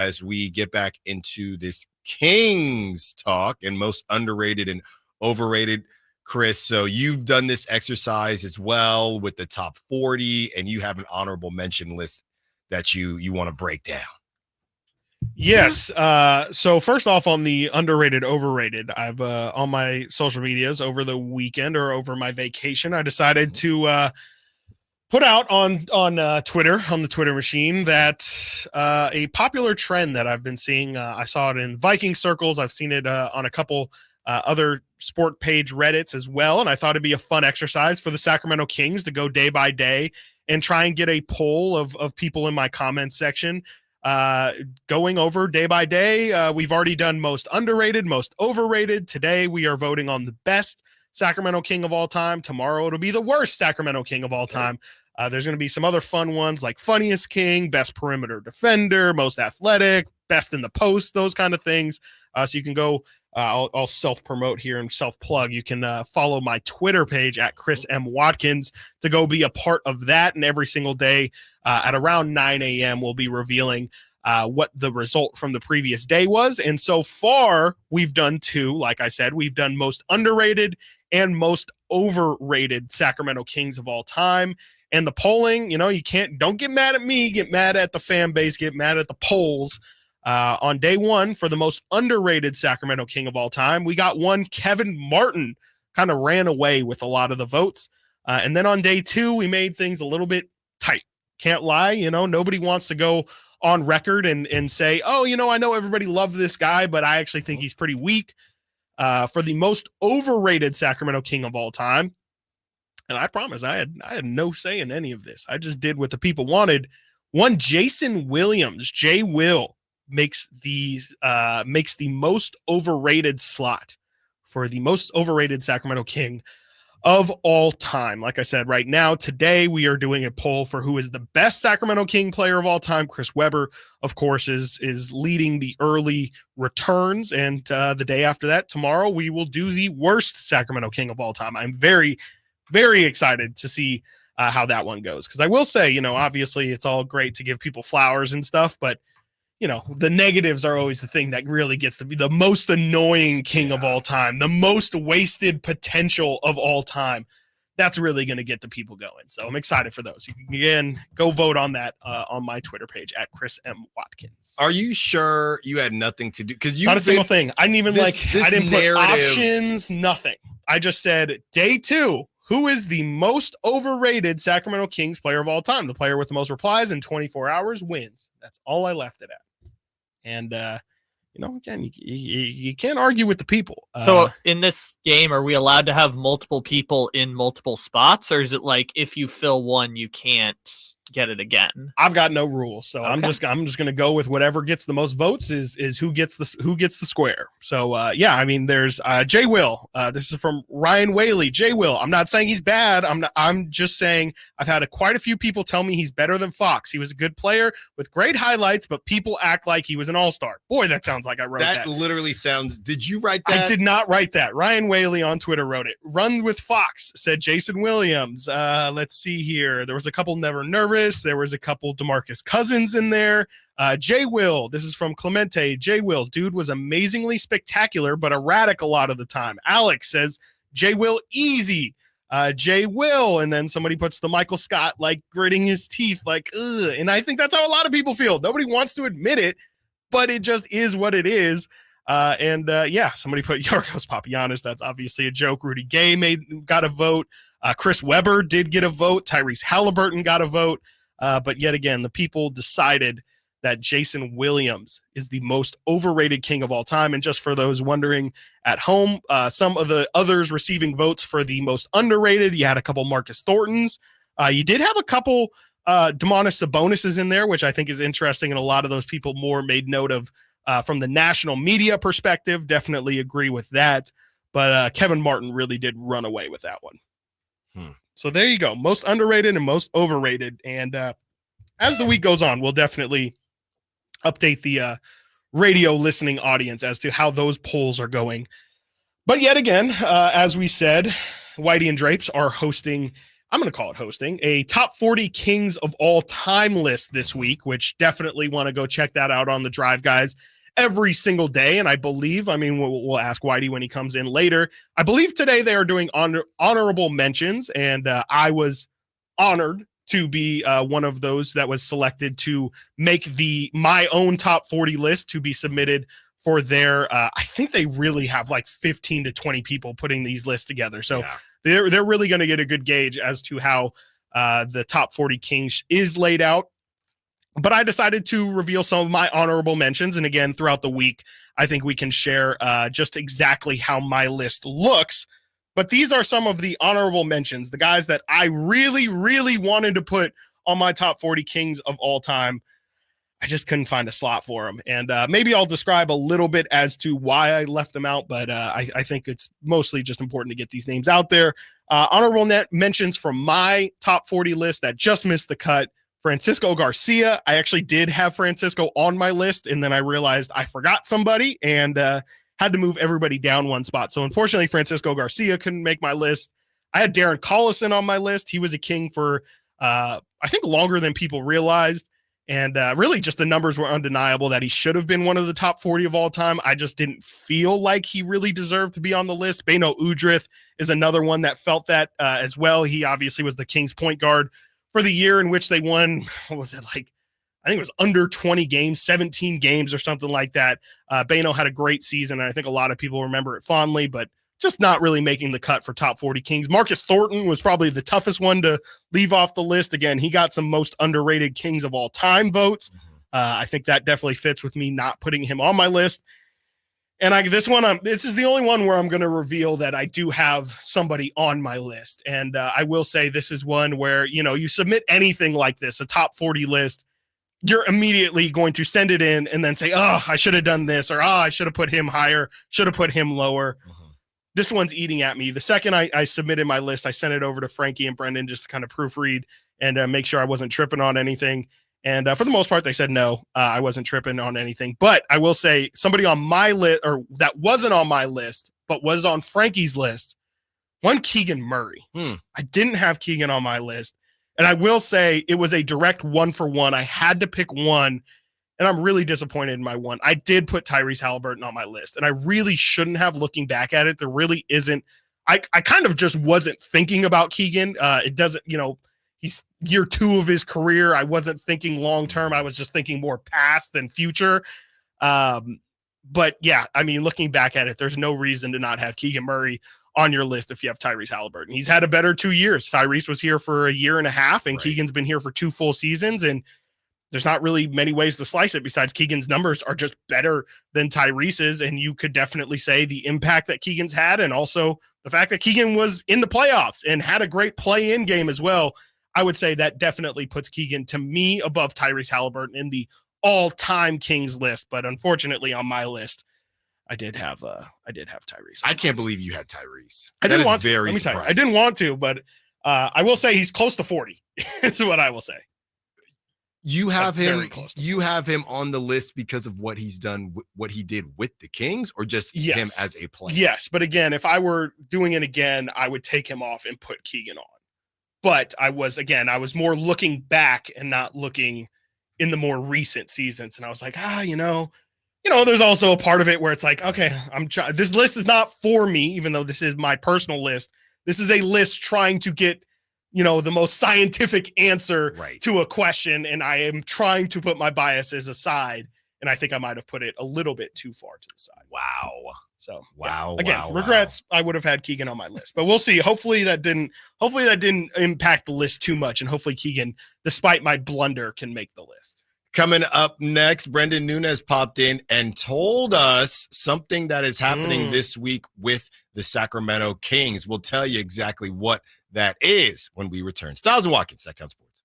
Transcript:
as we get back into this Kings talk and most underrated and overrated. Chris, so you've done this exercise as well with the top 40, and you have an honorable mention list that you want to break down. Yes. So first off, on the underrated, overrated, I've on my social medias over the weekend or over my vacation, I decided to put out on Twitter, on the Twitter machine, that a popular trend that I've been seeing. I saw it in Viking circles. I've seen it on a couple other sport page Reddits as well. And I thought it'd be a fun exercise for the Sacramento Kings to go day by day and try and get a poll of people in my comments section going over day by day. We've already done most underrated, most overrated. Today we are voting on the best Sacramento King of all time. Tomorrow it'll be the worst Sacramento King of all time. There's going to be some other fun ones like funniest king, best perimeter defender, most athletic, best in the post, those kind of things. So you can go, I'll self-promote here and self-plug. You can follow my Twitter page at Chris M. Watkins to go be a part of that. And every single day at around 9 a.m., we'll be revealing what the result from the previous day was. And so far, we've done two. Like I said, we've done most underrated and most overrated Sacramento Kings of all time. And the polling, don't get mad at me, get mad at the fan base, get mad at the polls. On day one, for the most underrated Sacramento King of all time, we got one Kevin Martin, kind of ran away with a lot of the votes. And then on day two, we made things a little bit tight. Can't lie, nobody wants to go on record and say, oh, I know everybody loved this guy, but I actually think he's pretty weak. For the most overrated Sacramento King of all time, and I promise I had no say in any of this. I just did what the people wanted. One Jason Williams, J. Will, makes the most overrated slot for the most overrated Sacramento King of all time. Like I said, right now, today, we are doing a poll for who is the best Sacramento King player of all time. Chris Webber, of course, is leading the early returns. And the day after that, tomorrow, we will do the worst Sacramento King of all time. I'm very, very excited to see how that one goes. Because I will say, obviously, it's all great to give people flowers and stuff, but the negatives are always the thing that really gets to be the most annoying king of all time, the most wasted potential of all time. That's really going to get the people going. So I'm excited for those. You can, again, go vote on that on my Twitter page at Chris M. Watkins. Are you sure you had nothing to do? Because you not a single thing. I didn't even I didn't narrative. Put options, nothing. I just said day two, who is the most overrated Sacramento Kings player of all time? The player with the most replies in 24 hours wins. That's all I left it at. And, again, you can't argue with the people. So in this game, are we allowed to have multiple people in multiple spots? Or is it like if you fill one, you can't get it again? I've got no rules. So okay. I'm just going to go with whatever gets the most votes is who gets the square. So, there's Jay Will. This is from Ryan Whaley. Jay Will. I'm not saying he's bad. I'm just saying I've had quite a few people tell me he's better than Fox. He was a good player with great highlights, but people act like he was an all-star. Boy, that sounds like I wrote that. That literally sounds, did you write that? I did not write that. Ryan Whaley on Twitter wrote it. Run with Fox, said Jason Williams. Let's see here. There was a couple Never Nervous. There was a couple DeMarcus Cousins in there. Jay Will, this is from Clemente. Jay Will, dude was amazingly spectacular, but erratic a lot of the time. Alex says, Jay Will, easy. Jay Will, and then somebody puts the Michael Scott, like gritting his teeth, like, ugh. And I think that's how a lot of people feel. Nobody wants to admit it, but it just is what it is. Somebody put Yorgos Papagiannis. That's obviously a joke. Rudy Gay got a vote. Chris Webber did get a vote. Tyrese Halliburton got a vote. But yet again, the people decided that Jason Williams is the most overrated king of all time. And just for those wondering at home, some of the others receiving votes for the most underrated, you had a couple Marcus Thorntons. You did have a couple Domantas Sabonis in there, which I think is interesting. And a lot of those people more made note of from the national media perspective. Definitely agree with that. But Kevin Martin really did run away with that one. So there you go. Most underrated and most overrated. And as the week goes on, we'll definitely update the radio listening audience as to how those polls are going. But yet again, as we said, Whitey and Drapes are hosting I'm going to call it hosting, a top 40 Kings of all time list this week, which definitely want to go check that out on the drive, guys, every single day. And I believe, we'll ask Whitey when he comes in later. I believe today they are doing honorable mentions, and I was honored to be one of those that was selected to make my own top 40 list to be submitted for their, I think they really have like 15 to 20 people putting these lists together. So they're really going to get a good gauge as to how the top 40 Kings is laid out. But I decided to reveal some of my honorable mentions. And again, throughout the week, I think we can share just exactly how my list looks. But these are some of the honorable mentions, the guys that I really, really wanted to put on my top 40 Kings of all time. I just couldn't find a slot for them. And maybe I'll describe a little bit as to why I left them out, but I think it's mostly just important to get these names out there. Honorable mentions from my top 40 list that just missed the cut. Francisco Garcia. I actually did have Francisco on my list, and then I realized I forgot somebody and had to move everybody down one spot. So unfortunately, Francisco Garcia couldn't make my list. I had Darren Collison on my list. He was a King for, I think, longer than people realized. And really just the numbers were undeniable that he should have been one of the top 40 of all time. I just didn't feel like he really deserved to be on the list. Beno Udrith is another one that felt that as well. He obviously was the Kings point guard for the year in which they won. What was it like? I think it was under 20 games, 17 games or something like that. Beno had a great season, and I think a lot of people remember it fondly, but just not really making the cut for top 40 Kings. Marcus Thornton was probably the toughest one to leave off the list. Again, he got some most underrated Kings of all time votes. I think that definitely fits with me not putting him on my list. And this is the only one where I'm going to reveal that I do have somebody on my list. And I will say this is one where, you submit anything like this, a top 40 list, you're immediately going to send it in and then say, oh, I should have done this, or I should have put him higher, should have put him lower. This one's eating at me. The second I submitted my list, I sent it over to Frankie and Brendan just to kind of proofread and make sure I wasn't tripping on anything. And for the most part, they said no, I wasn't tripping on anything. But I will say somebody on my list, or that wasn't on my list, but was on Frankie's list, one Keegan Murray. I didn't have Keegan on my list. And I will say it was a direct 1-for-1. I had to pick one. And I'm really disappointed in my one. I did put Tyrese Halliburton on my list, and I really shouldn't have. Looking back at it, there really isn't. I kind of just wasn't thinking about Keegan. It doesn't, he's year 2 of his career. I wasn't thinking long term. I was just thinking more past than future. But yeah, looking back at it, there's no reason to not have Keegan Murray on your list if you have Tyrese Halliburton. He's had a better 2 years. Tyrese was here for a year and a half, and Keegan's been here for 2 full seasons, and there's not really many ways to slice it besides Keegan's numbers are just better than Tyrese's. And you could definitely say the impact that Keegan's had, and also the fact that Keegan was in the playoffs and had a great play-in game as well. I would say that definitely puts Keegan, to me, above Tyrese Halliburton in the all-time Kings list. But unfortunately on my list, I did have Tyrese. I can't believe you had Tyrese. I didn't want to. Very Let me tell you, surprising. I didn't want to, but I will say he's close to 40 is what I will say. You have Like, him. very close to You have him on the list because of what he's done, what he did with the Kings, or just him as a player. Yes, but again, if I were doing it again, I would take him off and put Keegan on. But I was more looking back and not looking in the more recent seasons. And I was like, there's also a part of it where it's like, okay, this list is not for me, even though this is my personal list. This is a list trying to get the most scientific answer to a question. And I am trying to put my biases aside. And I think I might have put it a little bit too far to the side. Wow. So wow. Again, wow, regrets. I would have had Keegan on my list, but we'll see. Hopefully that didn't impact the list too much. And hopefully Keegan, despite my blunder, can make the list. Coming up next, Brendan Nunez popped in and told us something that is happening this week with the Sacramento Kings. We'll tell you exactly what that is when we return. Stiles Watkins, Sactown Sports.